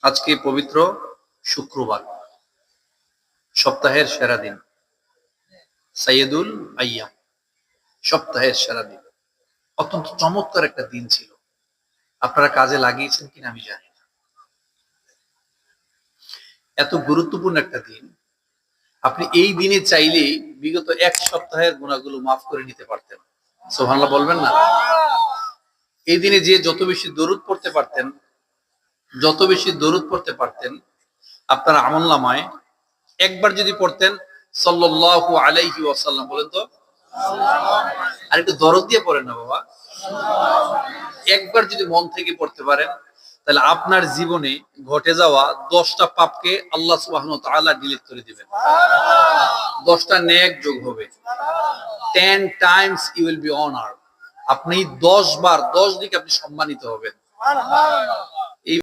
আজকে পবিত্র শুক্রবার, সপ্তাহের সেরা দিন, সাইয়্যিদুল আইয়াম, সপ্তাহের সেরা দিন। অত্যন্ত চমৎকার একটা দিন ছিল। আপনারা কাজে লাগিয়েছেন কিনা আমি জানি না। এত গুরুত্বপূর্ণ একটা দিন, আপনি এই দিনে চাইলেই বিগত এক সপ্তাহের গুনাহগুলো মাফ করে নিতে পারতেন। সুবহানাল্লাহ বলবেন না? এই দিনে যে যত বেশি দরুদ পড়তে পারতেন, যত বেশি দরুদ পড়তে পারতেন, আপনার আমলনামায় একবার যদি পড়তেন সাল্লাল্লাহু আলাইহি ওয়াসাল্লাম, বলেন তো, আর একটু দরদ দিয়ে পড়েন না বাবা, একবার যদি মন থেকে পড়তে পারেন, তাহলে আপনার জীবনে ঘটে যাওয়া 10টা পাপকে আল্লাহ সুবহানাহু ওয়া তাআলা ডিলিট করে দিবেন। 10টা নেক যোগ হবে। 10 times you will be honoured. আপনি 10 বার 10 দিকে আপনি সম্মানিত হবেন।